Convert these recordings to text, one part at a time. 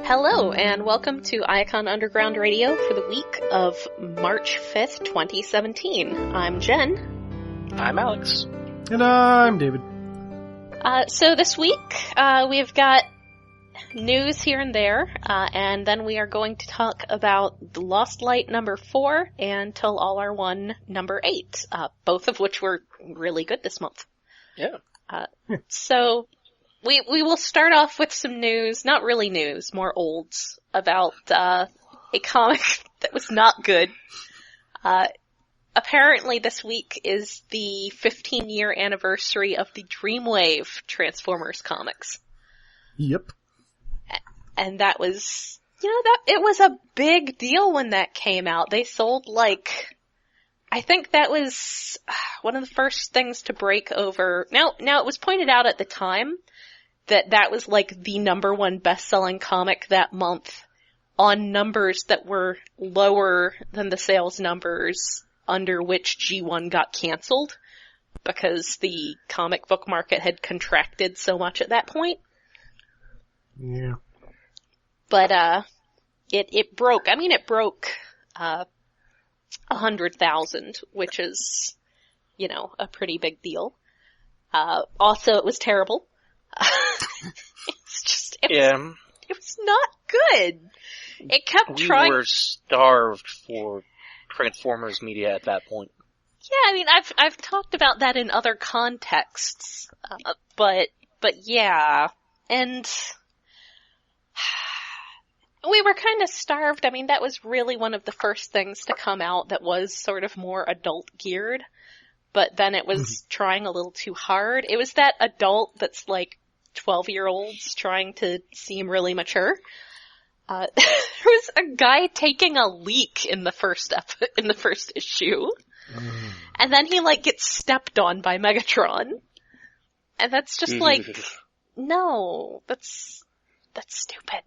Hello, and welcome to Iacon Underground Radio for the week of March 5th, 2017. I'm Jen. I'm Alex. And I'm David. So this week, we've got news here and there, and then we are going to talk about The Lost Light number 4 and Till All Are One number 8, both of which were really good this month. Yeah. So we will start off with some news, not really news, more olds, about a comic that was not good. Apparently this week is the 15-year anniversary of the Dreamwave Transformers comics. Yep. And that was, it was a big deal when that came out. They sold I think that was one of the first things to break over. Now it was pointed out at the time that was the number one best-selling comic that month on numbers that were lower than the sales numbers under which G1 got canceled because the comic book market had contracted so much at that point. Yeah. But, it broke. It broke, 100,000, which is, a pretty big deal. Also, it was terrible. It was not good. It kept trying. We were starved for Transformers media at that point. Yeah, I've talked about that in other contexts, but yeah, and we were kind of starved. That was really one of the first things to come out that was sort of more adult geared, but then it was trying a little too hard. It was that adult that's 12-year-olds trying to seem really mature. There was a guy taking a leak in the first issue. And then he gets stepped on by Megatron. And that's just no, that's stupid.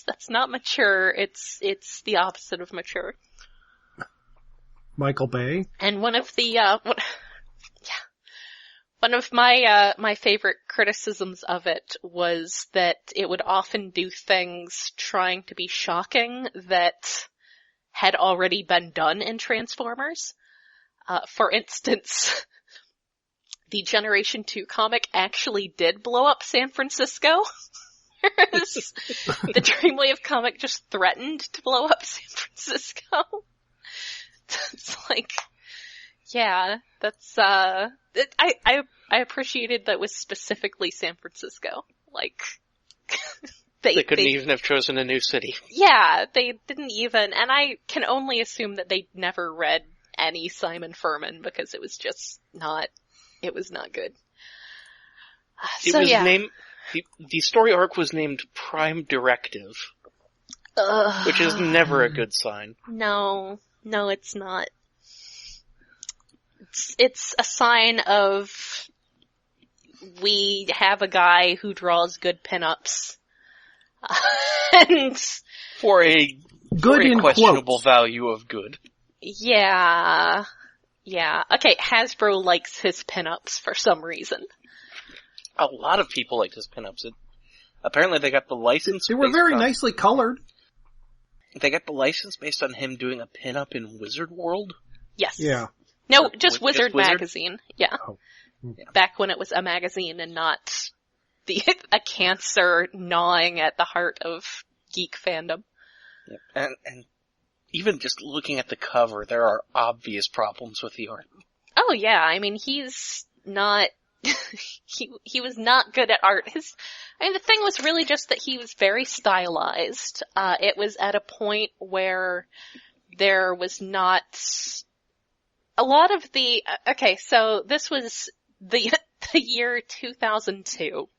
That's not mature. It's the opposite of mature. Michael Bay. And one of my favorite criticisms of it was that it would often do things trying to be shocking that had already been done in Transformers. For instance, the Generation 2 comic actually did blow up San Francisco. Whereas the Dreamwave comic just threatened to blow up San Francisco. It's yeah, that's, I appreciated that was specifically San Francisco. They couldn't even have chosen a new city. Yeah, they didn't even, and I can only assume that they never read any Simon Furman because it was just not good. The story arc was named Prime Directive, which is never a good sign. No, it's not. It's a sign of we have a guy who draws good pinups. And for a questionable value of good. Yeah. Okay, Hasbro likes his pinups for some reason. A lot of people liked his pinups. Apparently they got the license. They were very nicely colored. They got the license based on him doing a pinup in Wizard World? Yes. Yeah. No, just Wizard Wizard? Magazine. Yeah. Oh. Yeah. Back when it was a magazine and not a cancer gnawing at the heart of geek fandom. Yep. And even just looking at the cover, there are obvious problems with the art. Oh yeah, he's not, he was not good at art. The thing was really just that he was very stylized. It was at a point where there was not a lot of so this was the year 2002.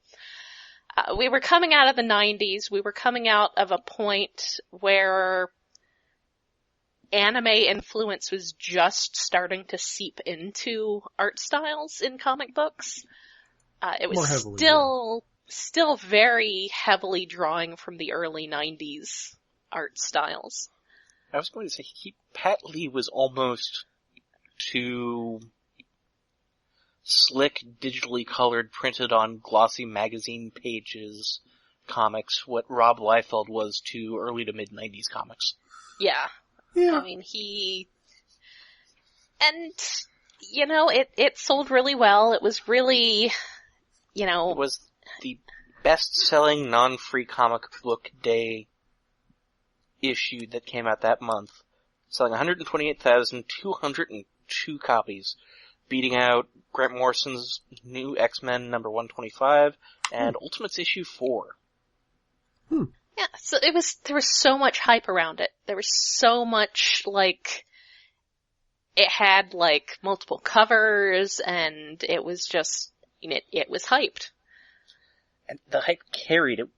We were coming out of the 90s. We were coming out of a point where anime influence was just starting to seep into art styles in comic books. It was still very heavily drawing from the early 90s art styles. I was going to say, Pat Lee was almost too slick, digitally colored, printed on glossy magazine pages comics what Rob Liefeld was to early to mid-90s comics. Yeah. Yeah. I mean, and, it sold really well. It was really, It was the best-selling non-free comic book day issue that came out that month, selling 128,202 copies, beating out Grant Morrison's New X-Men number 125 and Ultimates issue 4. Yeah, so there was so much hype around it. There was so much, it had, multiple covers, and it was just, it was hyped. And the hype carried it.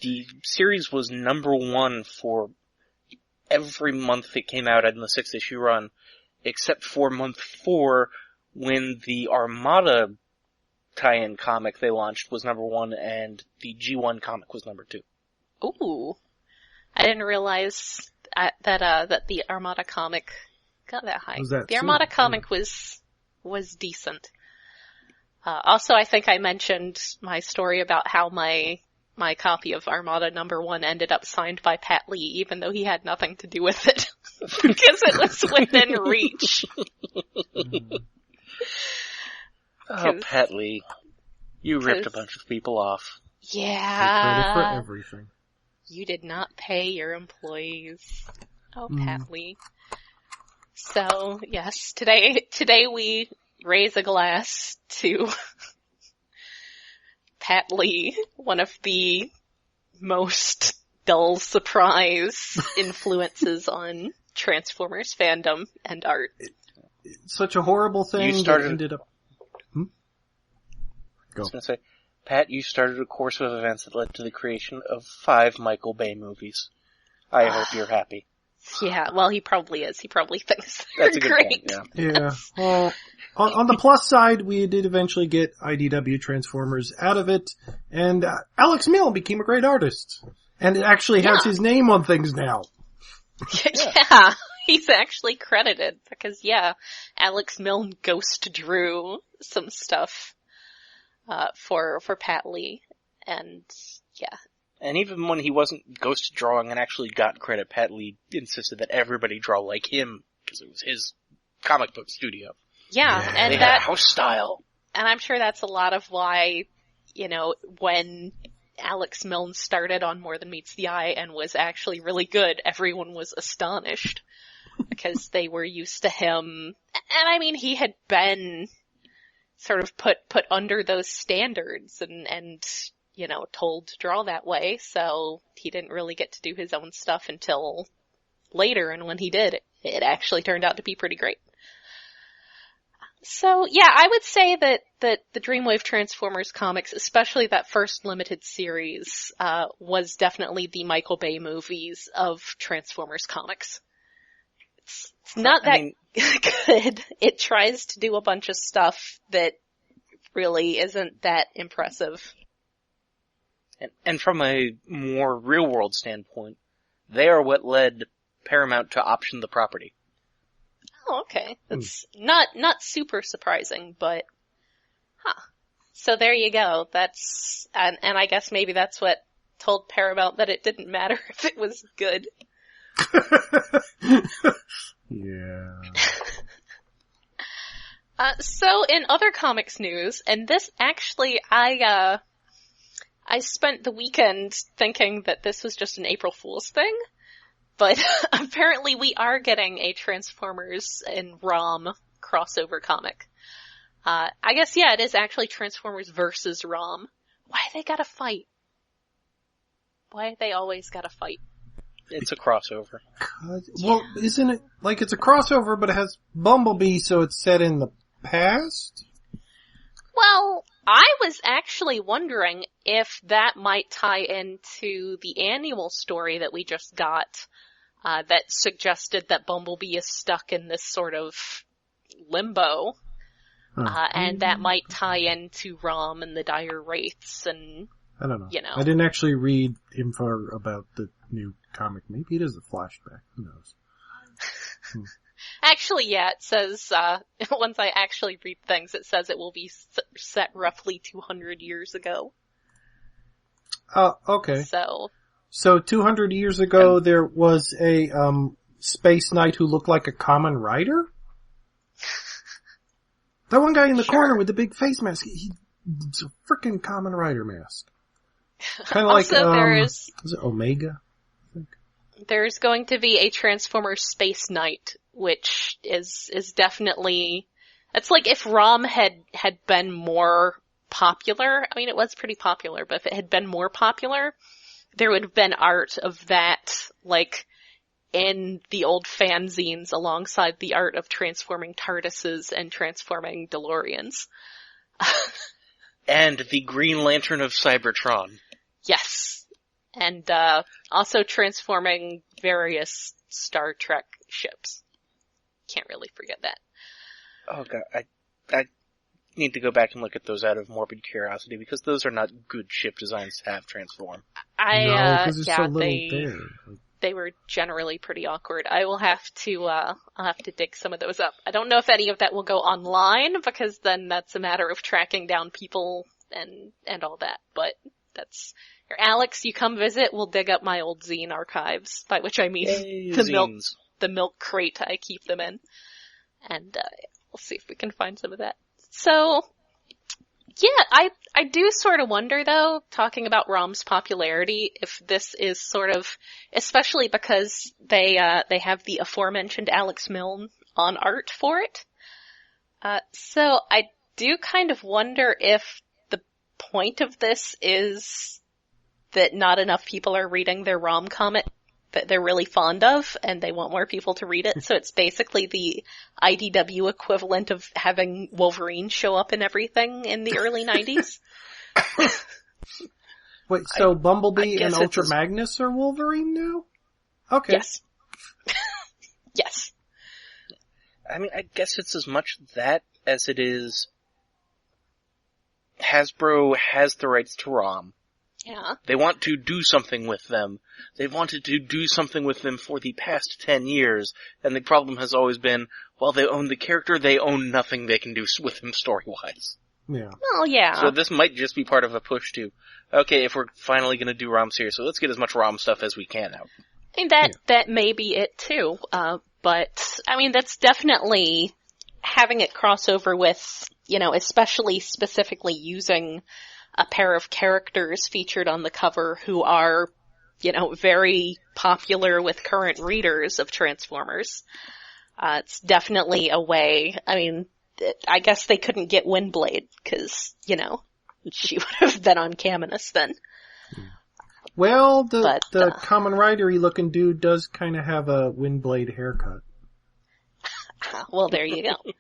The series was number 1 for every month it came out in the 6-issue run, except for month 4, when the Armada tie-in comic they launched was number 1, and the G1 comic was number 2. Ooh. I didn't realize that the Armada comic got that high. The Armada comic was decent. Also, I think I mentioned my story about how my copy of Armada number 1 ended up signed by Pat Lee, even though he had nothing to do with it. Because it was within reach. Oh, Pat Lee. You ripped a bunch of people off. Yeah. Credit for everything. You did not pay your employees. Oh, Pat Lee. So, yes, today we raise a glass to Pat Lee, one of the most dull surprise influences on Transformers fandom and art. It's such a horrible thing that ended up... Go. I was going to say, Pat, you started a course of events that led to the creation of 5 Michael Bay movies. I hope you're happy. Yeah, well, he probably is. He probably thinks That's a good great. point, Yeah. Well, on the plus side, we did eventually get IDW Transformers out of it, and Alex Milne became a great artist. And it actually has his name on things now. Yeah, he's actually credited, because Alex Milne ghost drew some stuff for Pat Lee, and And even when he wasn't ghost drawing and actually got credit, Pat Lee insisted that everybody draw like him, because it was his comic book studio. Yeah, and they had a house style. And I'm sure that's a lot of why, when Alex Milne started on More Than Meets the Eye and was actually really good, everyone was astonished. Because they were used to him. And I mean, he had been sort of put under those standards and told to draw that way, so he didn't really get to do his own stuff until later, and when he did, it actually turned out to be pretty great. So, I would say that the Dreamwave Transformers comics, especially that first limited series, was definitely the Michael Bay movies of Transformers comics. It's not that good. It tries to do a bunch of stuff that really isn't that impressive. And from a more real-world standpoint, they are what led Paramount to option the property. Oh, okay. That's not super surprising, but So there you go. That's and I guess maybe that's what told Paramount that it didn't matter if it was good. Yeah. So in other comics news, and this actually I spent the weekend thinking that this was just an April Fool's thing, but apparently we are getting a Transformers and ROM crossover comic. I guess, it is actually Transformers versus ROM. Why they gotta fight? Why they always gotta fight? It's a crossover. Well, isn't it, it's a crossover, but it has Bumblebee, so it's set in the past? Well, I was actually wondering if that might tie into the annual story that we just got, that suggested that Bumblebee is stuck in this sort of limbo, and that might tie into Rom and the Dire Wraiths and, I don't know. I didn't actually read info about the new comic. Maybe it is a flashback. Who knows? Actually, it says, once I actually read things, it says it will be set roughly 200 years ago. Okay. So 200 years ago, there was a, space knight who looked like a common rider? That one guy in the corner with the big face mask, it's a freaking common rider mask. Kind of like, is it Omega? I think. There's going to be a Transformers Space Knight, which is definitely, it's like if ROM had been more popular. I mean, it was pretty popular, but if it had been more popular, there would have been art of that, like, in the old fanzines alongside the art of transforming TARDISes and transforming DeLoreans. And the Green Lantern of Cybertron. Yes. And, also transforming various Star Trek ships. Can't really forget that. Oh god, I need to go back and look at those out of morbid curiosity, because those are not good ship designs to have transform. No, because there's so little there. They were generally pretty awkward. I'll have to dig some of those up. I don't know if any of that will go online, because then that's a matter of tracking down people and all that, but that's, Alex, you come visit, we'll dig up my old zine archives, by which I mean the milk crate I keep them in. And, we'll see if we can find some of that. So, yeah, I do sort of wonder though, talking about ROM's popularity, if this is sort of, especially because they have the aforementioned Alex Milne on art for it. So I do kind of wonder if the point of this is that not enough people are reading their ROM comic that they're really fond of, and they want more people to read it. So it's basically the IDW equivalent of having Wolverine show up in everything in the early 90s. Wait, so Bumblebee and Ultra Magnus are Wolverine now? Okay. Yes. Yes. I mean, I guess it's as much that as it is Hasbro has the rights to ROM. Yeah. They want to do something with them. They've wanted to do something with them for the past 10 years, and the problem has always been, while they own the character, they own nothing they can do with him story-wise. Yeah. Well, yeah. So this might just be part of a push to, okay, if we're finally gonna do ROM series, so let's get as much ROM stuff as we can out. I mean, that may be it too, but, I mean, that's definitely having it cross over with, especially specifically using a pair of characters featured on the cover who are, very popular with current readers of Transformers. It's definitely a way. I mean, I guess they couldn't get Windblade because, she would have been on Caminus then. Well, the Kamen Rider-y looking dude does kind of have a Windblade haircut. Well, there you go.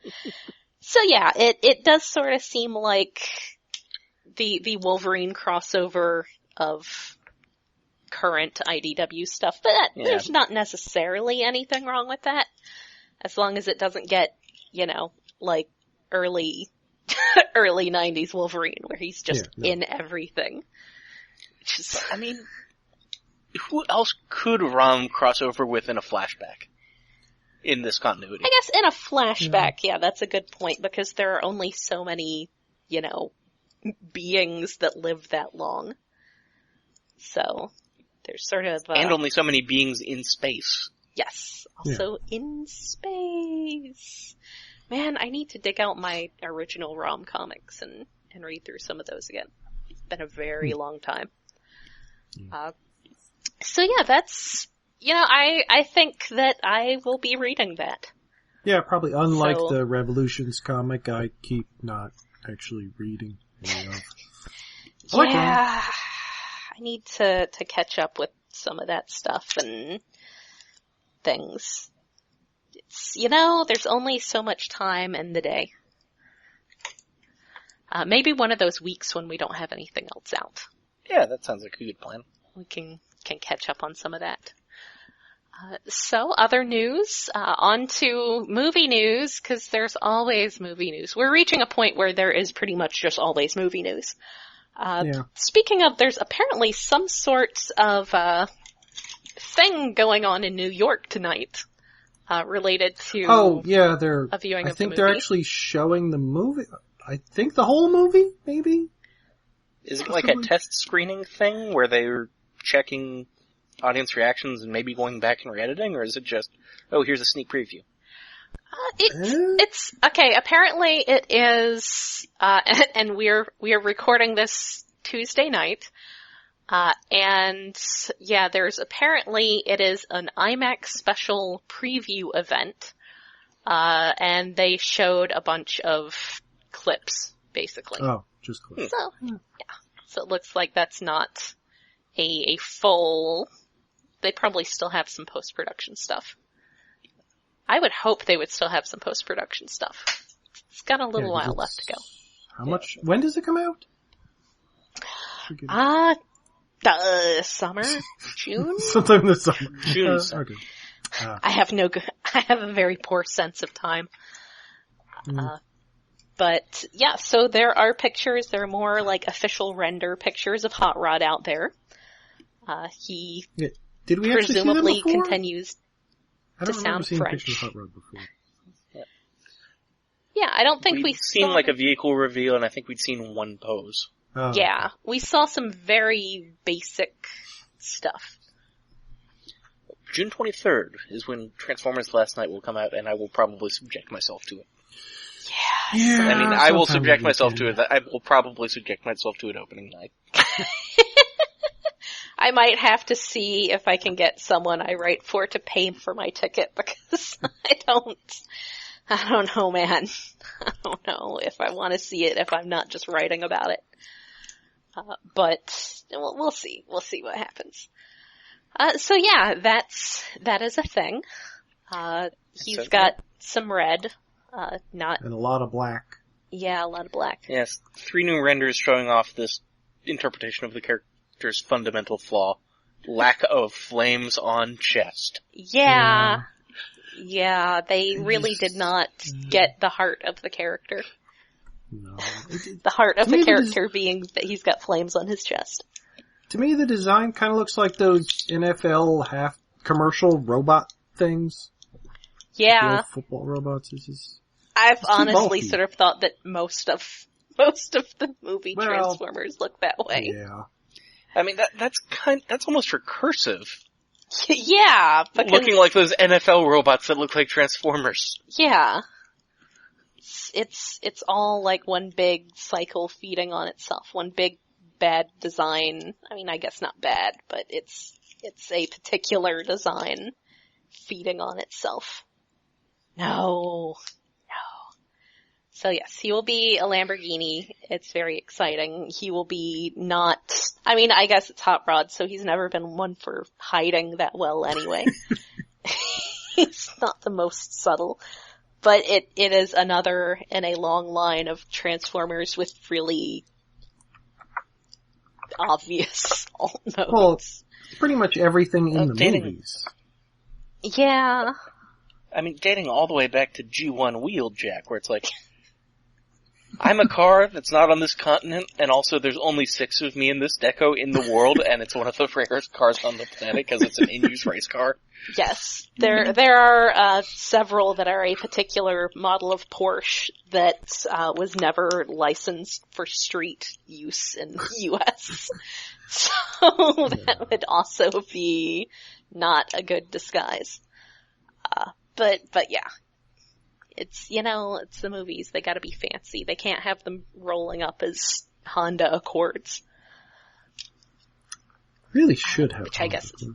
So yeah, it does sort of seem like the Wolverine crossover of current IDW stuff, but there's not necessarily anything wrong with that, as long as it doesn't get, like early 90s Wolverine, where he's just in everything. Which is, I mean, who else could ROM cross over with in a flashback in this continuity? I guess in a flashback, that's a good point, because there are only so many, beings that live that long. So, there's sort of... and only so many beings in space. Yes, also in space. Man, I need to dig out my original ROM comics and read through some of those again. It's been a very long time. So yeah, that's... I think that I will be reading that. Yeah, probably unlike the Revolutions comic, I keep not actually reading. I need to catch up with some of that stuff and things. It's, there's only so much time in the day. Maybe one of those weeks when we don't have anything else out. Yeah, that sounds like a good plan. We can catch up on some of that. So, other news, on to movie news, because there's always movie news. We're reaching a point where there is pretty much just always movie news. Speaking of, there's apparently some sort of thing going on in New York tonight, related to a viewing of the movie. I think they're actually showing the movie. I think the whole movie, maybe? Is it like a test screening thing where they're checking audience reactions and maybe going back and re-editing, or is it just, oh, here's a sneak preview? It's okay. Apparently, it is, and we're recording this Tuesday night, and yeah, it is an IMAX special preview event, and they showed a bunch of clips, basically. Oh, just clips. So, yeah. So it looks like that's not a full. They probably still have some post-production stuff. I would hope they would still have some post-production stuff. It's got a little while left to go. How much? When does it come out? Summer? June? Sometime this summer. June. Okay. I have a very poor sense of time. But yeah, so there are pictures, there are more like official render pictures of Hot Rod out there. He Did we presumably actually see them before? continues to sound French. Pictures of Hot Rod before. Yeah, I don't think We'd seen like a vehicle reveal, and I think we'd seen one pose. Oh. Yeah, we saw some very basic stuff. June 23rd is when Transformers Last Night will come out, and I will probably subject myself to it. Yeah, I mean, I will sometime subject we myself can. to it. I will probably subject myself to it opening night. I might have to see if I can get someone I write for to pay for my ticket, because I don't know, man. I don't know if I want to see it if I'm not just writing about it. But we'll see. We'll see what happens. So yeah, that is a thing. He's got some red, And a lot of black. Yeah, a lot of black. Yes, 3 new renders showing off this interpretation of the character's fundamental flaw. Lack of flames on chest. Yeah, they really did not get the heart of the character. No. The heart of the character being that he's got flames on his chest. To me, the design kind of looks like those NFL half-commercial robot things. Yeah. The football robots. I've honestly bulky. sort of thought that most of the movie Transformers look that way. Yeah. I mean, that's almost recursive. Yeah, because Looking like those NFL robots that look like Transformers. yeah. It's all like one big cycle feeding on itself. One big bad design. I mean, I guess not bad, but it's a particular design feeding on itself. No. So yes, he will be a Lamborghini. It's very exciting. He will be I mean, I guess it's Hot Rod, so he's never been one for hiding that well anyway. He's not the most subtle. But it is another in a long line of Transformers with really obvious alt modes. Well, pretty much everything in the movies. Yeah. I mean, dating all the way back to G1 Wheeljack, where it's like, I'm a car that's not on this continent, and also there's only 6 of me in this deco in the world, and it's one of the rarest cars on the planet because it's an in-use race car. Yes. There are several that are a particular model of Porsche that was never licensed for street use in the US. So that would also be not a good disguise. But yeah. It's the movies. They gotta be fancy. They can't have them rolling up as Honda Accords. Really should have. Which I guess is...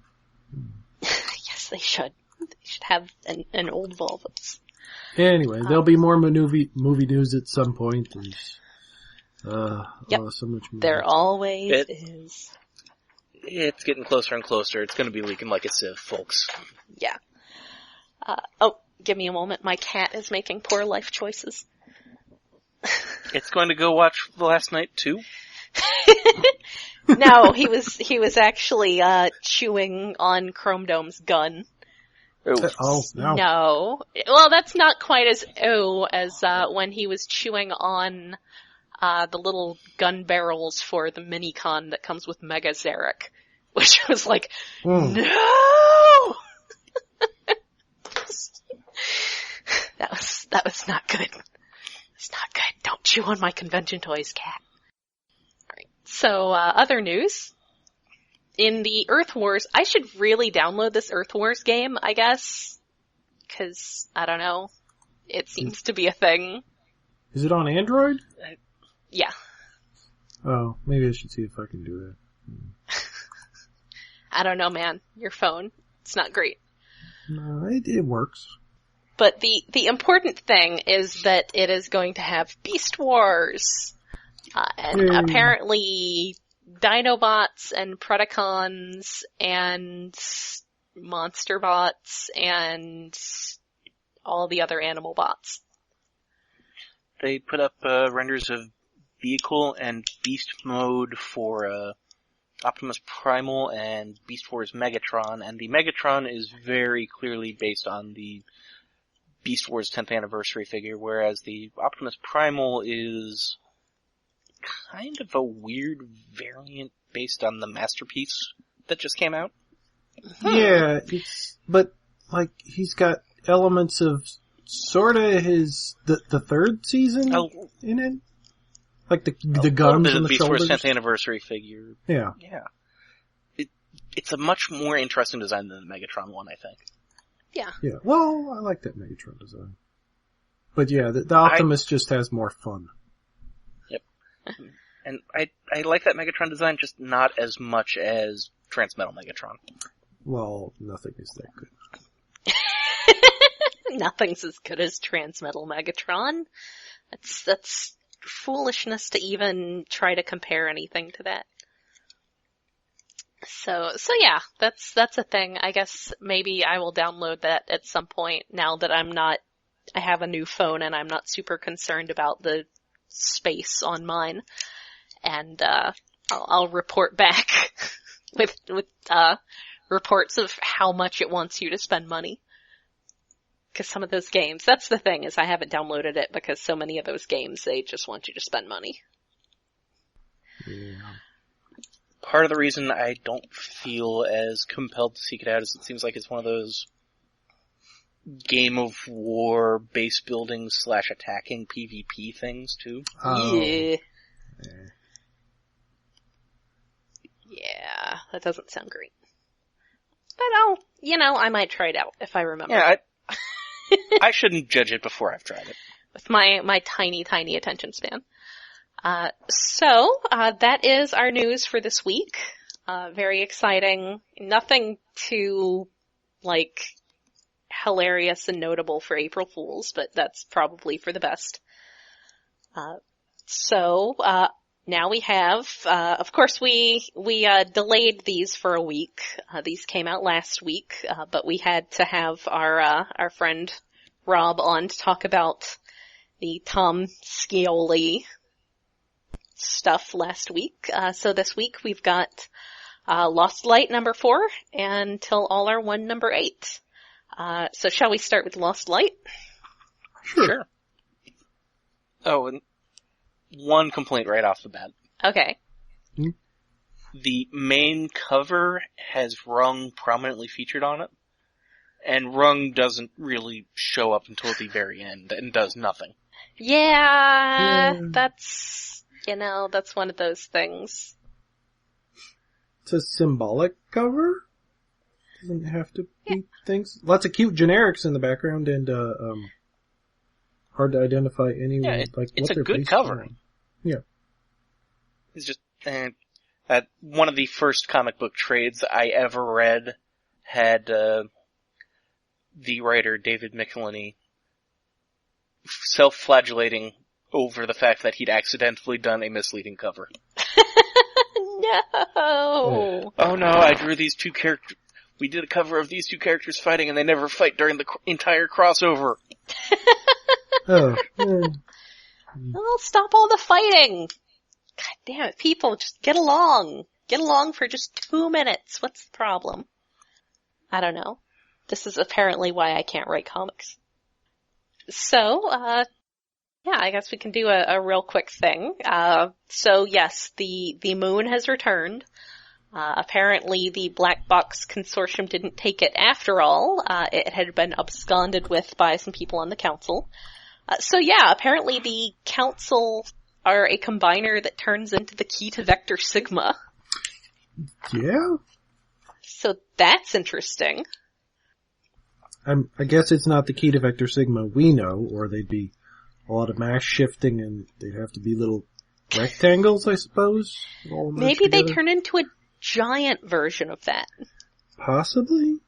Yes, they should. They should have an old Volvos. Anyway, there'll be more movie news at some point. There's, yep. So much more. There always is. It's getting closer and closer. It's gonna be leaking like a sieve, folks. Yeah. Give me a moment. My cat is making poor life choices. It's going to go watch The Last Night too? No, he was actually, chewing on Chrome Dome's gun. Oh, no. No. Well, that's not quite as as, when he was chewing on, the little gun barrels for the Minicon that comes with Mega Zarek. Which was like, no! That was not good. It's not good. Don't chew on my convention toys, cat. Alright, So, other news. In the Earth Wars, I should really download this Earth Wars game, I guess. 'Cause, I don't know, it seems to be a thing. Is it on Android? Yeah. Oh, maybe I should see if I can do that. I don't know, man. Your phone, it's not great. No, it works. But the important thing is that it is going to have Beast Wars. And apparently Dinobots and Predacons and Monster Bots and all the other animal bots. They put up renders of Vehicle and Beast Mode for Optimus Primal and Beast Wars Megatron, and the Megatron is very clearly based on the Beast Wars 10th anniversary figure, whereas the Optimus Primal is kind of a weird variant based on the Masterpiece that just came out. Yeah, but he's got elements of sorta the third season in it? Like the guns and the Beast shoulders? Wars 10th anniversary figure. Yeah. Yeah. It's a much more interesting design than the Megatron one, I think. Yeah. Yeah. Well, I like that Megatron design. But yeah, the Optimus just has more fun. Yep. And I like that Megatron design, just not as much as Transmetal Megatron. Well, nothing is that good. Nothing's as good as Transmetal Megatron. That's foolishness to even try to compare anything to that. So yeah, that's a thing. I guess maybe I will download that at some point now that I have a new phone and I'm not super concerned about the space on mine. And, I'll report back with reports of how much it wants you to spend money. Cause some of those games, that's the thing, is I haven't downloaded it because so many of those games, they just want you to spend money. Yeah. Part of the reason I don't feel as compelled to seek it out is it seems like it's one of those Game of War base building / attacking PvP things too. Oh. Yeah. Yeah, that doesn't sound great. But I might try it out if I remember. Yeah, I shouldn't judge it before I've tried it. With my tiny attention span. So that is our news for this week. Very exciting. Nothing too, hilarious and notable for April Fools, but that's probably for the best. So now we have, of course we delayed these for a week. These came out last week, but we had to have our friend Rob on to talk about the Tom Scioli stuff last week. So this week we've got, Lost Light number 4 and Till All Are One number 8. So shall we start with Lost Light? Sure. Oh, and one complaint right off the bat. Okay. The main cover has Rung prominently featured on it, and Rung doesn't really show up until the very end and does nothing. Yeah. That's one of those things. It's a symbolic cover. Doesn't have to be things. Lots of cute generics in the background and, hard to identify anyone. Yeah, what it's a they're good based cover. on. Yeah. It's just, one of the first comic book trades I ever read had, the writer David Michelini self-flagellating over the fact that he'd accidentally done a misleading cover. No! Oh no, I drew these two characters. We did a cover of these two characters fighting and they never fight during the entire crossover. Oh. Well, stop all the fighting! God damn it, people, just get along. Get along for just 2 minutes. What's the problem? I don't know. This is apparently why I can't write comics. So, yeah, I guess we can do a real quick thing. So yes, the moon has returned. Apparently the Black Box Consortium didn't take it after all. It had been absconded with by some people on the council. So yeah, apparently the council are a combiner that turns into the key to Vector Sigma. Yeah? So that's interesting. I guess it's not the key to Vector Sigma we know, or they'd be a lot of mass shifting and they'd have to be little rectangles, I suppose. All merged Maybe they together. turn into a giant version of that. Possibly?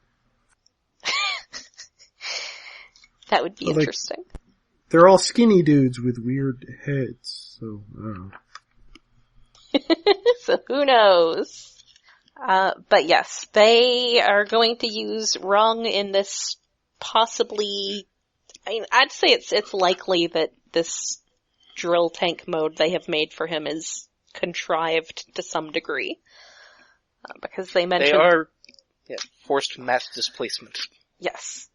That would be Like, interesting. they're all skinny dudes with weird heads, so I don't know. So who knows? But yes, they are going to use Rung in this possibly, I mean, I'd say it's likely that this drill tank mode they have made for him is contrived to some degree. Because they mentioned... They are forced mass displacement. Yes.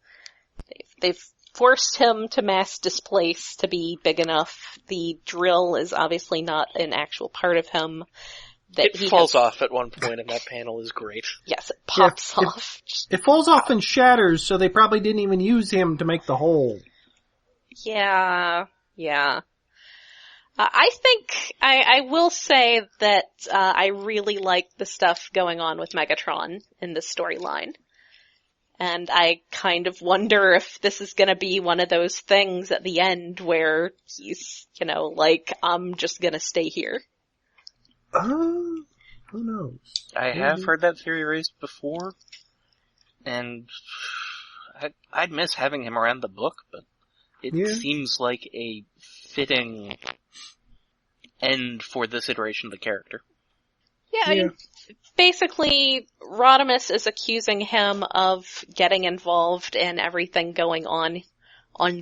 They've forced him to mass displace to be big enough. The drill is obviously not an actual part of him. That It falls off at one point, and that panel is great. Yes, it pops off. It falls off and shatters, so they probably didn't even use him to make the hole. Yeah. I think I will say that I really like the stuff going on with Megatron in this storyline. And I kind of wonder if this is gonna be one of those things at the end where he's, like, I'm just gonna stay here. Who knows? I have heard that theory raised before, and I'd miss having him around the book, but it seems like a fitting end for this iteration of the character. Yeah, I mean, basically, Rodimus is accusing him of getting involved in everything going on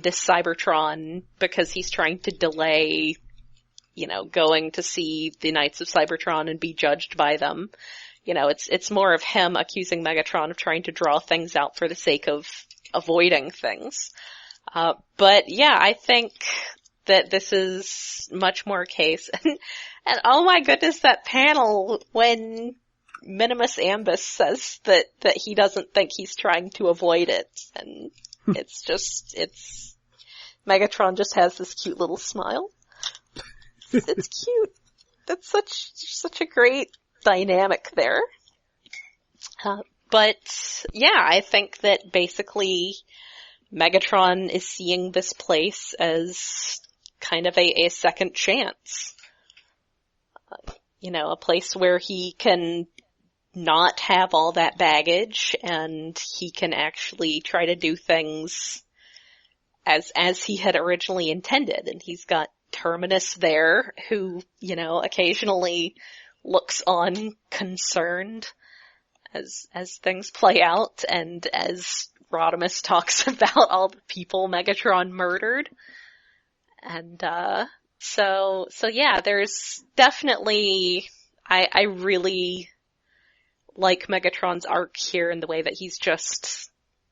this Cybertron because he's trying to delay, going to see the Knights of Cybertron and be judged by them. It's more of him accusing Megatron of trying to draw things out for the sake of avoiding things. But yeah, I think that this is much more a case. And oh my goodness, that panel when Minimus Ambus says that he doesn't think he's trying to avoid it. And Megatron just has this cute little smile. It's cute. That's such a great dynamic there. But yeah, I think that basically Megatron is seeing this place as kind of a second chance. A place where he can not have all that baggage and he can actually try to do things as he had originally intended. And he's got Terminus there who, occasionally looks on concerned as things play out and as Rodimus talks about all the people Megatron murdered. And, so yeah, there's definitely, I really like Megatron's arc here in the way that he's just,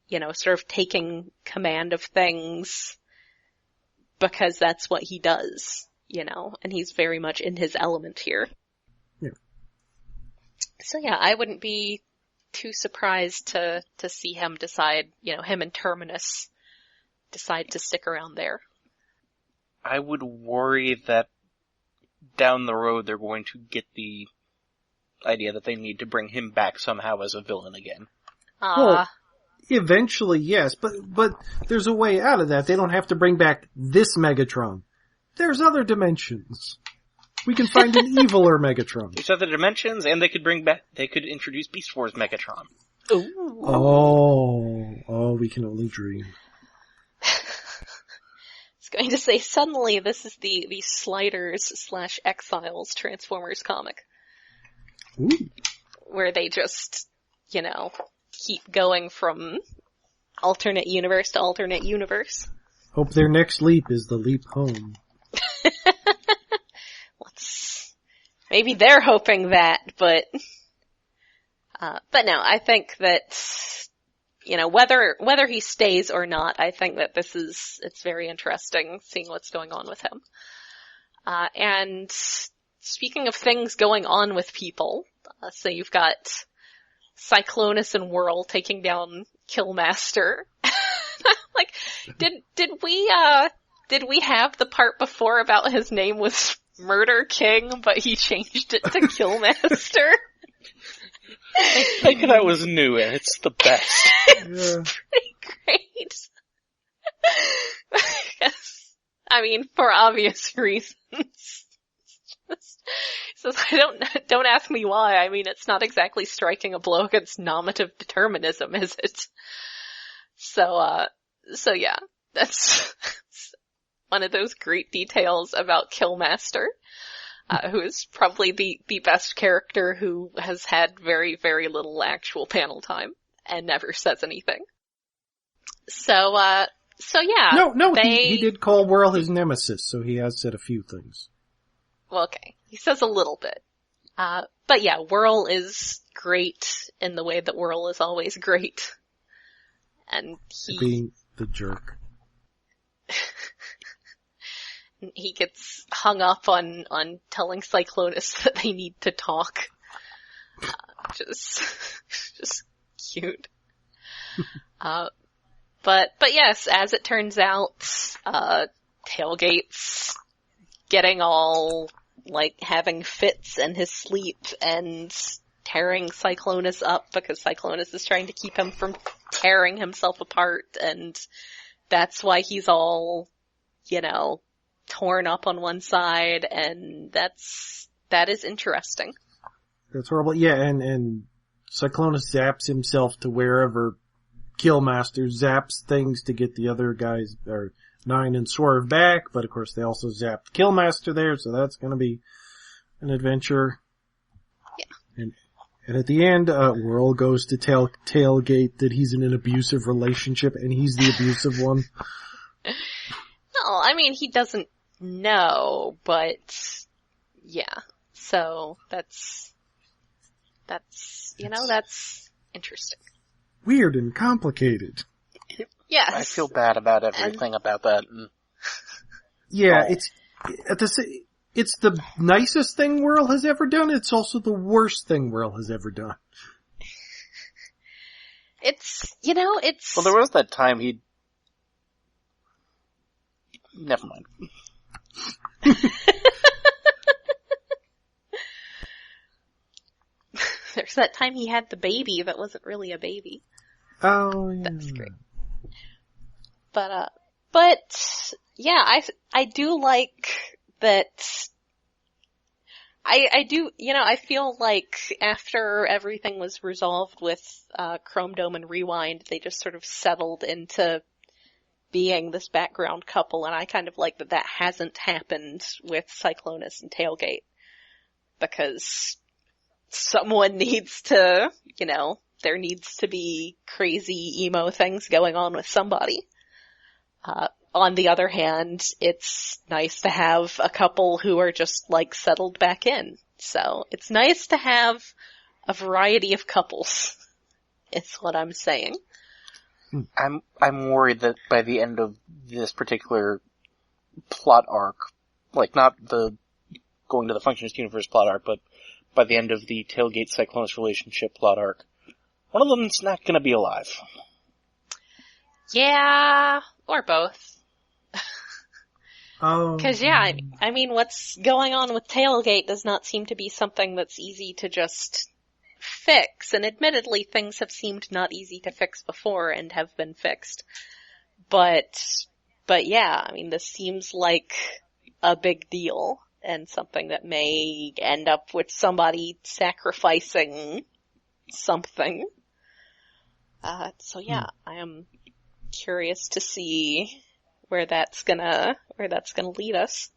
sort of taking command of things because that's what he does, and he's very much in his element here. Yeah. So yeah, I wouldn't be too surprised to see him decide, him and Terminus decide to stick around there. I would worry that down the road they're going to get the idea that they need to bring him back somehow as a villain again. Well, eventually, yes, but there's a way out of that. They don't have to bring back this Megatron. There's other dimensions. We can find an eviler Megatron. There's other dimensions, and they could introduce Beast Wars Megatron. Ooh. Oh, we can only dream. Going to say suddenly this is the Sliders/Exiles Transformers comic. Ooh. Where they just, keep going from alternate universe to alternate universe. Hope their next leap is the leap home. Maybe they're hoping that, but no, I think that, whether he stays or not, I think that it's very interesting seeing what's going on with him. And speaking of things going on with people, so you've got Cyclonus and Whirl taking down Killmaster. Like, did we have the part before about his name was Murder King, but he changed it to Killmaster. I think that was new, and it's the best. It's pretty great. I mean, for obvious reasons. So don't ask me why. I mean, it's not exactly striking a blow against normative determinism, is it? So yeah, that's one of those great details about Killmaster, who is probably the best character who has had very, very little actual panel time and never says anything. So yeah. No, he did call Whirl his nemesis, so he has said a few things. Well, okay. He says a little bit. But yeah, Whirl is great in the way that Whirl is always great. And being the jerk. He gets hung up on telling Cyclonus that they need to talk. Just cute. But yes, as it turns out, Tailgate's getting all, like, having fits in his sleep and tearing Cyclonus up because Cyclonus is trying to keep him from tearing himself apart, and that's why he's all, torn up on one side, and that is interesting. That's horrible. Yeah, and Cyclonus zaps himself to wherever Killmaster zaps things to get the other guys, or Nine and Swerve back, but of course they also zapped Killmaster there, so that's gonna be an adventure. Yeah. And at the end, Whirl goes to tell Tailgate that he's in an abusive relationship, and he's the abusive one. No, I mean, he doesn't know, but yeah. So that's interesting. Weird and complicated. Yes. I feel bad about everything about that. Yeah, it's the nicest thing Whirl has ever done. It's also the worst thing Whirl has ever done. It's... Well, there was that time never mind. There's that time he had the baby that wasn't really a baby. Oh, yeah. That's great. But yeah, I do like that. I do, I feel like after everything was resolved with, Chrome Dome and Rewind, they just sort of settled into being this background couple, and I kind of like that hasn't happened with Cyclonus and Tailgate. Because someone needs to, there needs to be crazy emo things going on with somebody. On the other hand, it's nice to have a couple who are just, settled back in. So, it's nice to have a variety of couples, is what I'm saying. I'm worried that by the end of this particular plot arc, not the going to the Functionist Universe plot arc, but by the end of the Tailgate Cyclonus relationship plot arc, one of them's not gonna be alive. Yeah, or both. Oh. Cause yeah, I mean, what's going on with Tailgate does not seem to be something that's easy to just fix, and admittedly things have seemed not easy to fix before and have been fixed. But yeah, I mean, this seems like a big deal, and something that may end up with somebody sacrificing something. So yeah, I am curious to see where that's gonna lead us.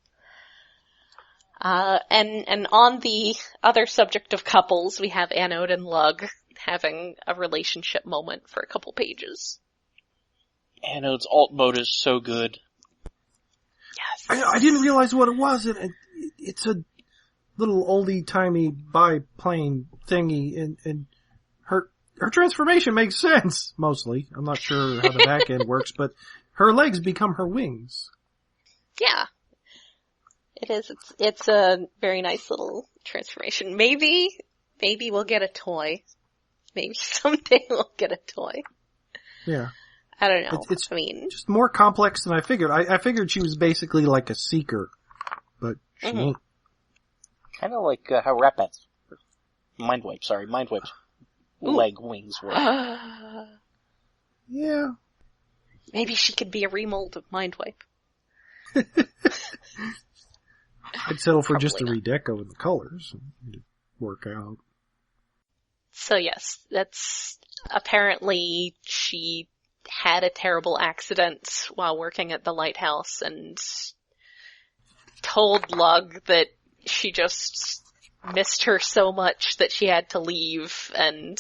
And on the other subject of couples, we have Anode and Lug having a relationship moment for a couple pages. Anode's alt mode is so good. Yes. I didn't realize what it was. It's a little oldie-timey biplane thingy, and her transformation makes sense, mostly. I'm not sure how the back end works, but her legs become her wings. Yeah. It is. It's a very nice little transformation. Maybe we'll get a toy. Maybe someday we'll get a toy. Yeah. I don't know. It's I mean, just more complex than I figured. I figured she was basically like a seeker, but she ain't. Kind of like how Mindwipe's Ooh. leg wings work. Yeah. Maybe she could be a remold of Mindwipe. I'd settle for just a Probably redeco with the colors. It'd work out. So yes, that's apparently she had a terrible accident while working at the lighthouse and told Lug that she just missed her so much that she had to leave and,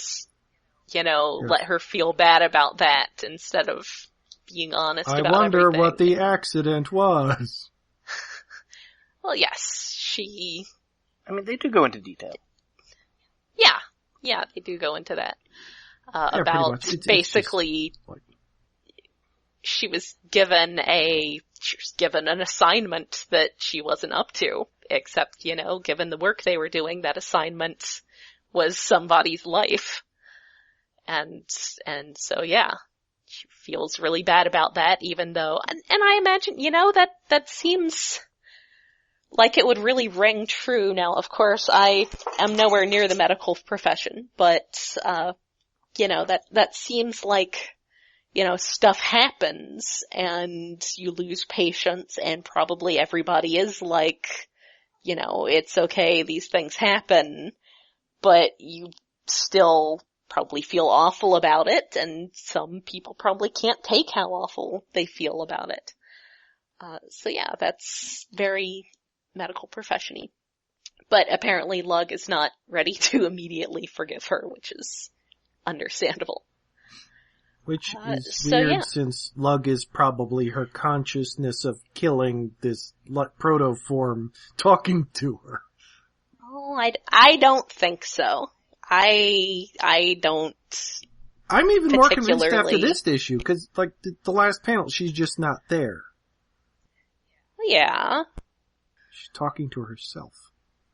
let her feel bad about that instead of being honest about everything. I wonder what the accident was. Well, yes, she... I mean, they do go into detail. Yeah, they do go into that. Yeah, About basically, she was given an assignment that she wasn't up to, except, given the work they were doing, that assignment was somebody's life. And so yeah, she feels really bad about that, even though, and I imagine, that seems like it would really ring true. Now, of course, I am nowhere near the medical profession, but, that seems like, stuff happens and you lose patience and probably everybody is like, it's okay, these things happen, but you still probably feel awful about it, and some people probably can't take how awful they feel about it. So yeah, that's very medical profession-y. But apparently Lug is not ready to immediately forgive her, which is understandable. Which is weird, since Lug is probably her consciousness of killing this protoform talking to her. Oh, I don't think so. I don't. I'm even more convinced after this issue, because, the last panel, she's just not there. Yeah. She's talking to herself.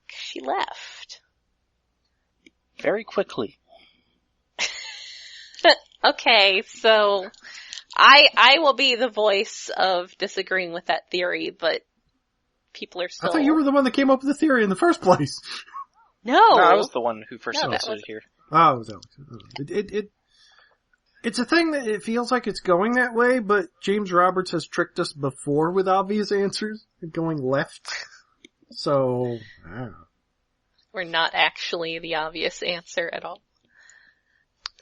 She left. Very quickly. Okay, so I will be the voice of disagreeing with that theory, but people are still... I thought you were the one that came up with the theory in the first place. No, I was the one who first suggested it here. Oh, it was Alex. It's a thing that it feels like it's going that way, but James Roberts has tricked us before with obvious answers, going left. So, I don't know. We're not actually the obvious answer at all.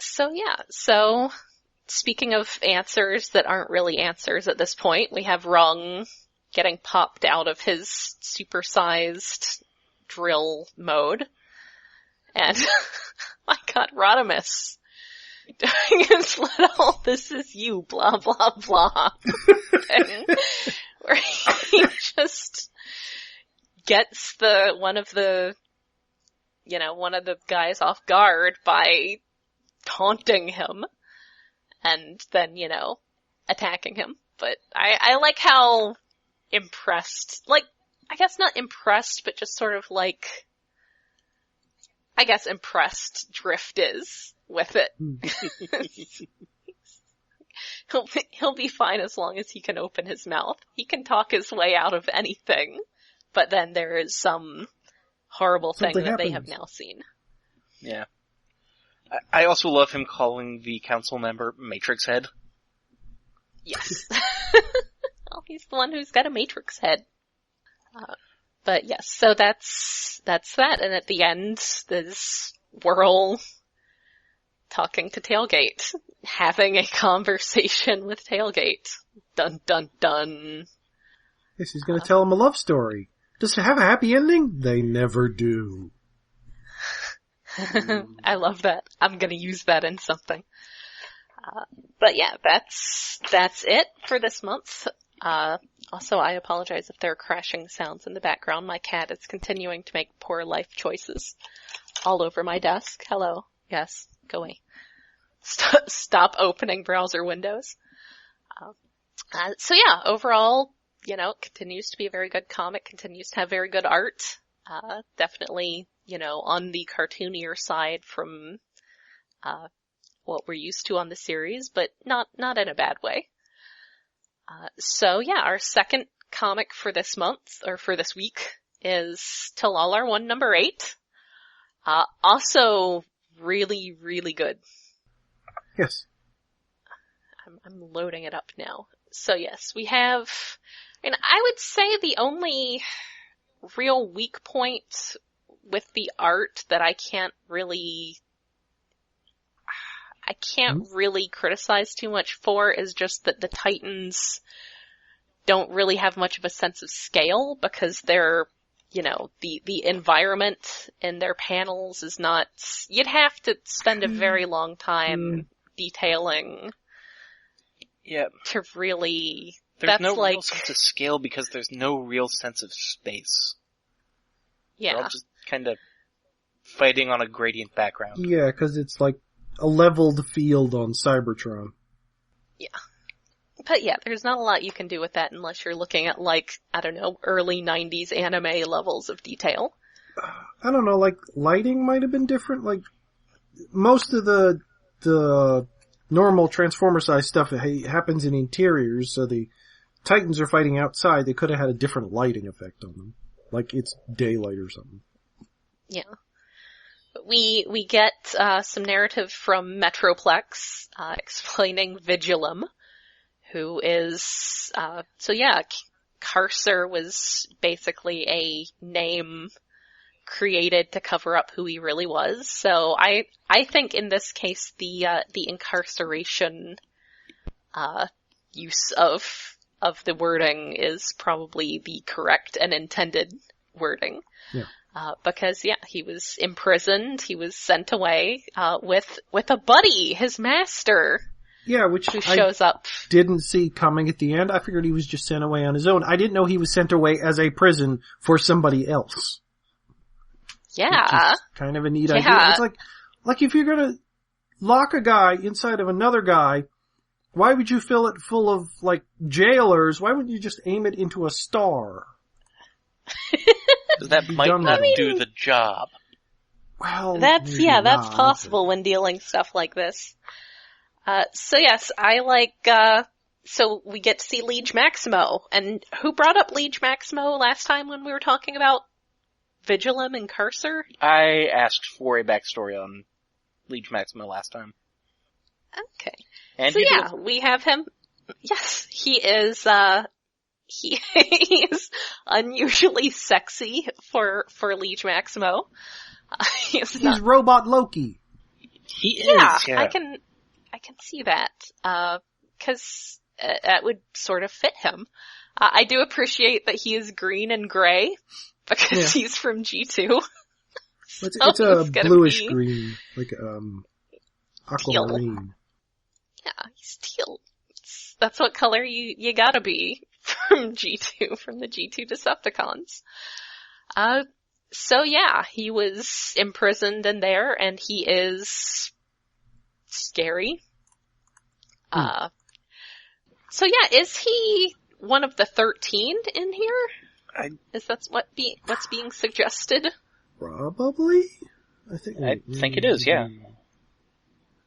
So yeah, speaking of answers that aren't really answers at this point, we have Rung getting popped out of his supersized drill mode. And, my god, Rodimus doing his little, this is you, blah, blah, blah thing, where he just gets one of the guys off guard by taunting him and then, attacking him. But I like how impressed, I guess not impressed, but just sort of impressed Drift is with it. He'll be fine as long as he can open his mouth. He can talk his way out of anything, but then there is some horrible thing that they have now seen. Yeah. I also love him calling the council member Matrix Head. Yes. Well, he's the one who's got a Matrix head. But yes, so that's that. And at the end, there's Whirl talking to Tailgate, having a conversation with Tailgate. Dun dun dun. Yes, he's gonna tell him a love story. Does it have a happy ending? They never do. I love that. I'm gonna use that in something. But yeah, that's it for this month. Also, I apologize if there are crashing sounds in the background. My cat is continuing to make poor life choices all over my desk. Hello. Yes, go away. Stop opening browser windows. So yeah, overall, continues to be a very good comic, continues to have very good art. Definitely, on the cartoonier side from, what we're used to on the series, but not in a bad way. So yeah, our second comic for this month, or for this week, is Talalar 1 number 8. Also really, really good. Yes. I'm loading it up now. So yes, we have, and I would say the only real weak point with the art that I can't really criticize too much for is just that the Titans don't really have much of a sense of scale because they're, the environment in their panels is not, you'd have to spend a very long time detailing. Yeah. To really, there's no real sense of scale because there's no real sense of space. Yeah. They're all just kind of fighting on a gradient background. Yeah, because it's like a leveled field on Cybertron. Yeah. But yeah, there's not a lot you can do with that unless you're looking at early 90s anime levels of detail. I don't know, lighting might have been different. Most of the normal Transformer-sized stuff happens in interiors, so the Titans are fighting outside. They could have had a different lighting effect on them. Like it's daylight or something. Yeah. We get some narrative from Metroplex explaining Vigilum, who is Carcer was basically a name created to cover up who he really was. So I think in this case the incarceration use of the wording is probably the correct and intended wording. Yeah. Because he was imprisoned, he was sent away, with a buddy, his master. Yeah, which who shows up. Didn't see coming at the end. I figured he was just sent away on his own. I didn't know he was sent away as a prison for somebody else. Yeah. Kind of a neat idea. It's like if you're gonna lock a guy inside of another guy, why would you fill it full of, jailers? Why wouldn't you just aim it into a star? That might not do the job. Well, that's possible when dealing stuff like this. So yes, I so we get to see Liege Maximo. And who brought up Liege Maximo last time when we were talking about Vigilum and Carcer? I asked for a backstory on Liege Maximo last time. Okay. And so we have him. Yes, he is, he is unusually sexy for Liege Maximo. He's Robot Loki. He is, yeah. I can see that, 'cause that would sort of fit him. I do appreciate that he is green and gray, because he's from G2. It's a bluish green, aquamarine. Yeah, he's teal. That's what color you gotta be from G2, from the G2 Decepticons. So yeah, he was imprisoned in there, and he is scary. So yeah, is he one of the 13 in here? Is that what's being suggested? Probably. I think it is, yeah.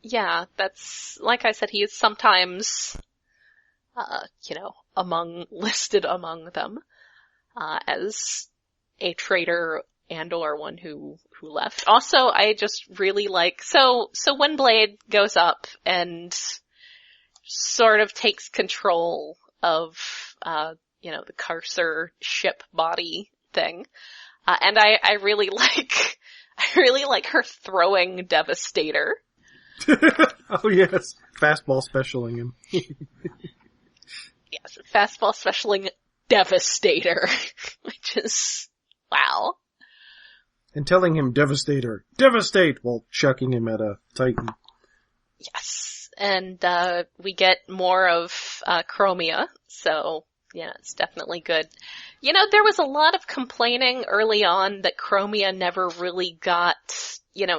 Yeah, that's, like I said, he is sometimes, listed among them, as a traitor and or one who left. Also, I just really so Windblade goes up and sort of takes control of, the Carcer ship body thing. And I really like her throwing Devastator. Oh yes, fastball specialing him. Yes, fastball specialing Devastator, which is, wow. And telling him Devastator, devastate, while chucking him at a Titan. Yes, and we get more of Chromia, so yeah, it's definitely good. There was a lot of complaining early on that Chromia never really got,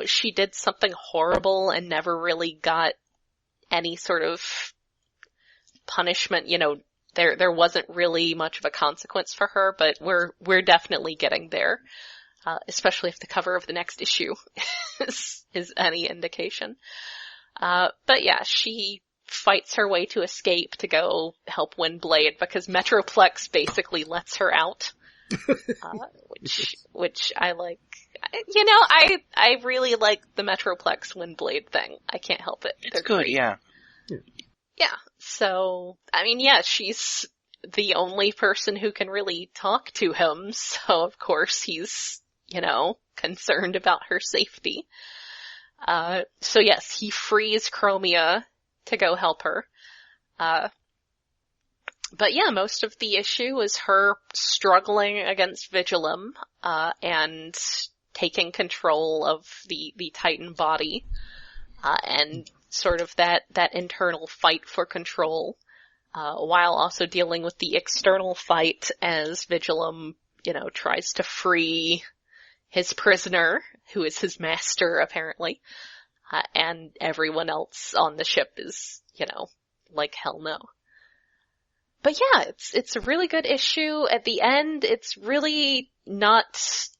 she did something horrible and never really got any sort of punishment. There wasn't really much of a consequence for her, but we're definitely getting there. Especially if the cover of the next issue is any indication. But yeah, she fights her way to escape to go help Windblade because Metroplex basically lets her out. which I like. I really like the Metroplex Windblade thing. I can't help it. It's They're good, great. yeah. Yeah. So, I mean, yeah, she's the only person who can really talk to him, so of course he's, concerned about her safety. So yes, he frees Chromia to go help her. But yeah, most of the issue is her struggling against Vigilum, and taking control of the Titan body, and sort of that internal fight for control, while also dealing with the external fight as Vigilum, tries to free his prisoner, who is his master, apparently, and everyone else on the ship is, like hell no. But yeah, it's a really good issue. At the end, it's really not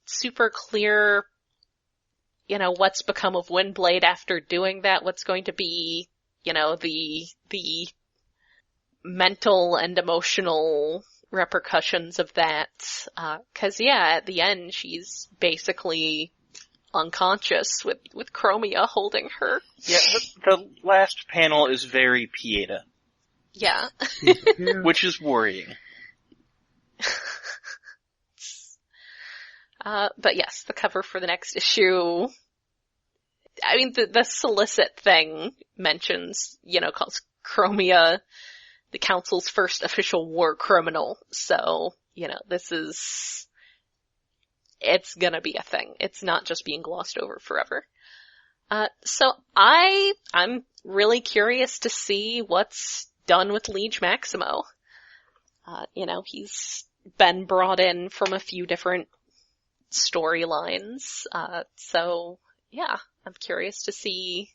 super clear, what's become of Windblade after doing that, what's going to be, the mental and emotional repercussions of that. 'Cause yeah, at the end, she's basically unconscious with Chromia holding her. Yeah, the last panel is very Pieta. Yeah. Which is worrying. But yes, the cover for the next issue, I mean, the solicit thing mentions, calls Chromia the Council's first official war criminal. So, it's gonna be a thing. It's not just being glossed over forever. So I'm really curious to see what's done with Liege Maximo. He's been brought in from a few different storylines. So yeah, I'm curious to see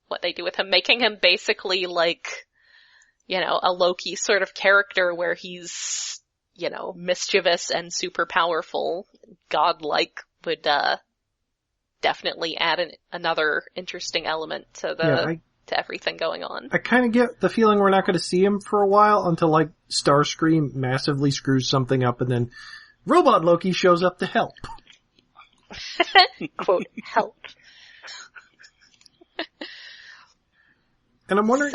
what they do with him, making him basically like, a Loki sort of character where he's, mischievous and super powerful, godlike, would, definitely add another interesting element to to everything going on. I kind of get the feeling we're not going to see him for a while until like Starscream massively screws something up and then Robot Loki shows up to help. Quote, help. And I'm wondering,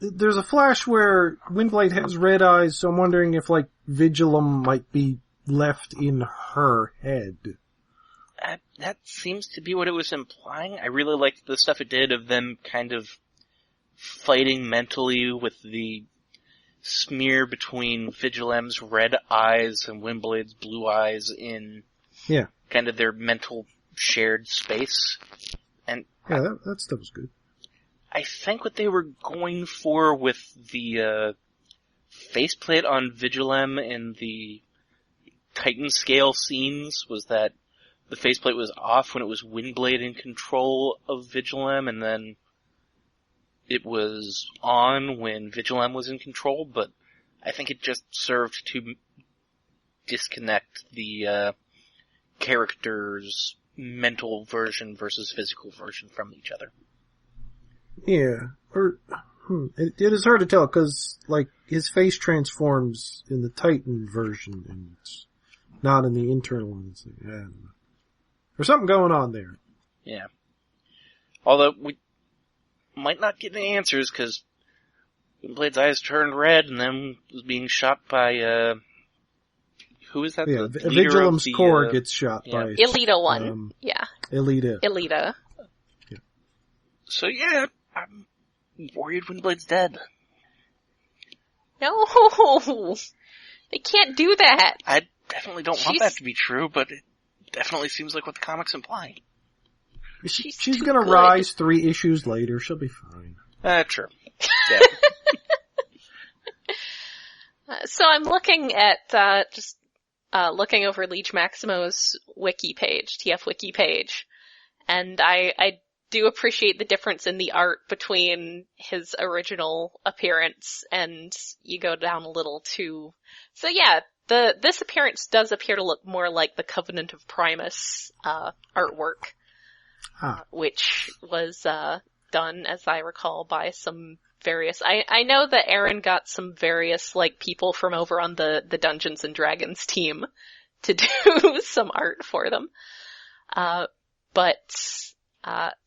there's a flash where Windblade has red eyes, so I'm wondering if like Vigilum might be left in her head. That seems to be what it was implying. I really liked the stuff it did of them kind of fighting mentally with the smear between Vigilum's red eyes and Windblade's blue eyes in kind of their mental shared space. And yeah, that stuff was good. I think what they were going for with the faceplate on Vigilum in the Titan scale scenes was that the faceplate was off when it was Windblade in control of Vigilum, and then it was on when Vigilum was in control, but I think it just served to disconnect the character's mental version versus physical version from each other. Yeah, or it is hard to tell because like his face transforms in the Titan version and it's not in the internal one. It's like, I don't know. There's something going on there. Yeah. Although we might not get any answers because Windblade's eyes turned red and then was being shot by who is that? Yeah, the leader Vigilum's of the, core gets shot by Elita one. Elita. Yeah. So yeah, I'm worried Windblade's dead. No! They can't do that! I definitely don't want that to be true, but it definitely seems like what the comics imply. She's gonna rise 3 issues later. She'll be fine. True. Yeah. So I'm looking at, looking over Liege Maximo's wiki page, TF wiki page, and I do appreciate the difference in the art between his original appearance and you go down a little too. So yeah, this appearance does appear to look more like the Covenant of Primus, artwork, which was, done, as I recall, by some various, I know that Aaron got some various, like, people from over on the Dungeons and Dragons team to do some art for them.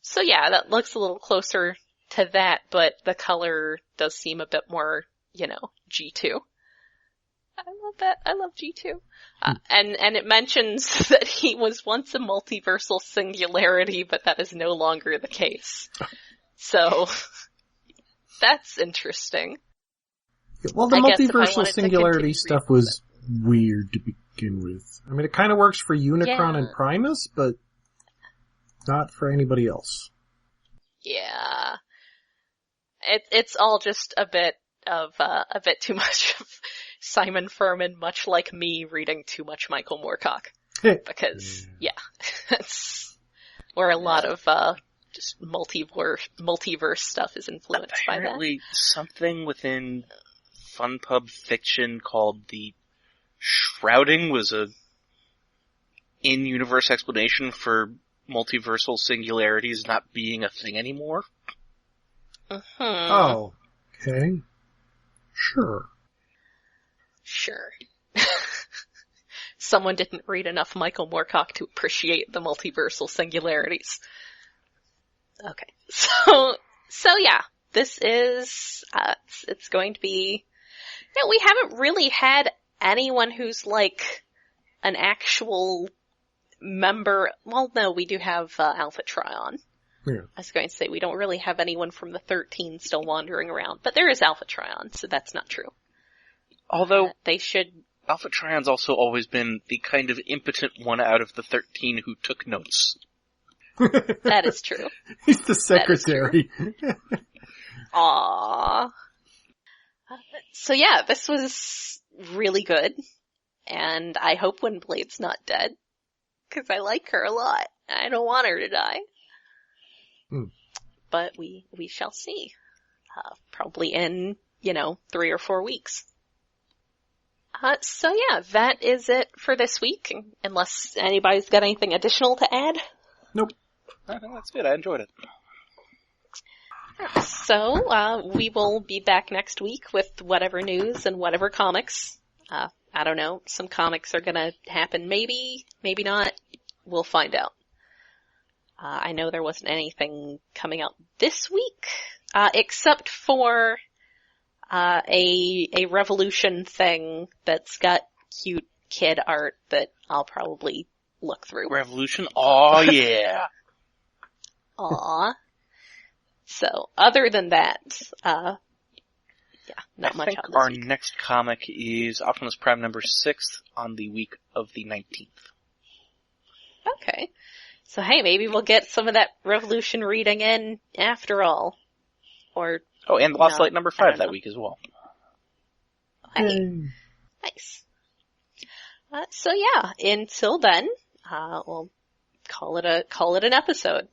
So yeah, that looks a little closer to that, but the color does seem a bit more, G2. I love that. I love G2. And it mentions that he was once a multiversal singularity, but that is no longer the case. So, that's interesting. Well, the multiversal singularity stuff was weird to begin with. I mean, it kind of works for Unicron and Primus, but not for anybody else. Yeah. It's all just a bit too much of Simon Furman, much like me reading too much Michael Moorcock. Because, that's where a lot of, just multiverse stuff is influenced by that. Apparently, something within Fun Pub Fiction called the Shrouding was a in-universe explanation for multiversal singularities not being a thing anymore. Oh, okay. Sure. Someone didn't read enough Michael Moorcock to appreciate the multiversal singularities. Okay. So yeah, this is, it's going to be, we haven't really had anyone who's like an actual member. Well, no, we do have, Alpha Trion. Yeah. I was going to say, we don't really have anyone from the 13 still wandering around, but there is Alpha Trion, so that's not true. Although, they should... Alpha Trion's also always been the kind of impotent one out of the 13 who took notes. That is true. He's the secretary. Aww. So yeah, this was really good, and I hope Windblade's not dead, because I like her a lot. I don't want her to die. But we shall see. Probably in, 3 or 4 weeks. So yeah, that is it for this week, unless anybody's got anything additional to add. Nope. I think that's good. I enjoyed it. So, we will be back next week with whatever news and whatever comics. I don't know, some comics are gonna happen, maybe not. We'll find out. I know there wasn't anything coming out this week, except for, a Revolution thing that's got cute kid art that I'll probably look through. Revolution? Oh yeah! Aw. So, other than that, not much on this I think our week. next comic is Optimus Prime number 6 on the week of the 19th. Okay. So hey, maybe we'll get some of that Revolution reading in after all. Or... Oh, and Lost Light number 5 that week as well. Hey. Nice. So yeah, until then, we'll call it an episode.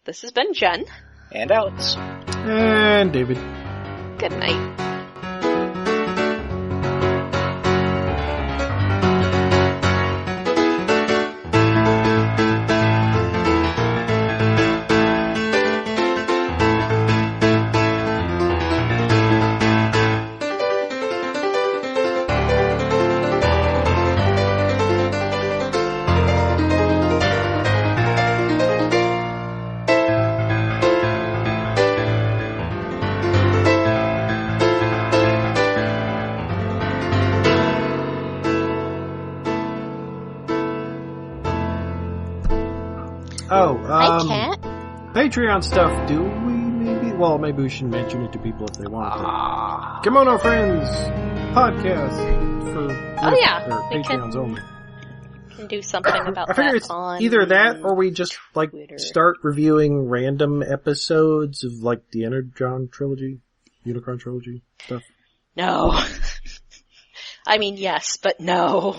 This has been Jen. And Alex. And David. Good night. Hi, Cat. Patreon stuff, do we maybe? Well, maybe we should mention it to people if they want to. Kimono Friends podcast for Patreons only. Can do something about I figure that it's on either that or we just Twitter. Start reviewing random episodes of the Energon trilogy, Unicron trilogy stuff. No. I mean, yes, but no.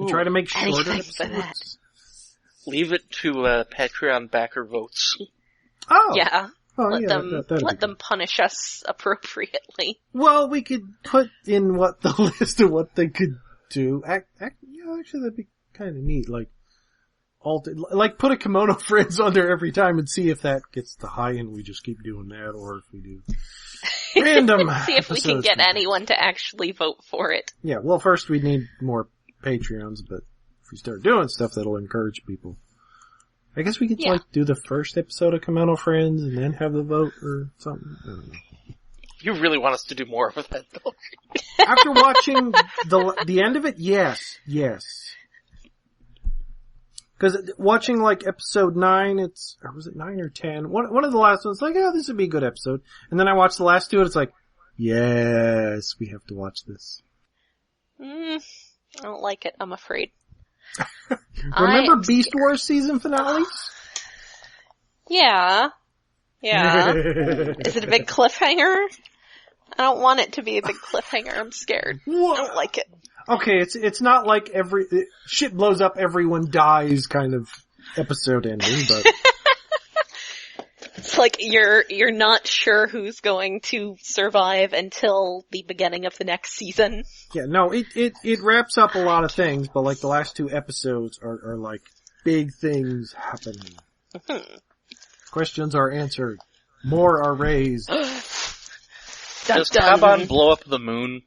Try to make shorter episodes. Leave it to Patreon backer votes. Oh. Yeah. Oh, let them punish us appropriately. Well, we could put in the list of what they could do. Actually, that'd be kind of neat. Put a Kimono Friends on there every time and see if that gets the high and we just keep doing that, or if we do Random. See if we can episodes get from- anyone to actually vote for it. Yeah, well, first we need more Patreons, but if we start doing stuff, that'll encourage people. I guess we could, Yeah. do the first episode of Kameno Friends and then have the vote or something. I don't know. You really want us to do more of that, though? After watching the end of it, yes. Because watching, episode 9, or was it 9 or 10? One of the last ones, this would be a good episode. And then I watched the last two, and it's like, yes, we have to watch this. I don't like it, I'm afraid. Remember Beast Wars season finales? Yeah. Is it a big cliffhanger? I don't want it to be a big cliffhanger, I'm scared. I don't like it. Okay, it's not like shit blows up, everyone dies kind of episode ending, but... It's like you're not sure who's going to survive until the beginning of the next season. Yeah, no, it wraps up a lot of things, but the last two episodes are big things happening. Questions are answered. More are raised. Does Kaban blow up the moon?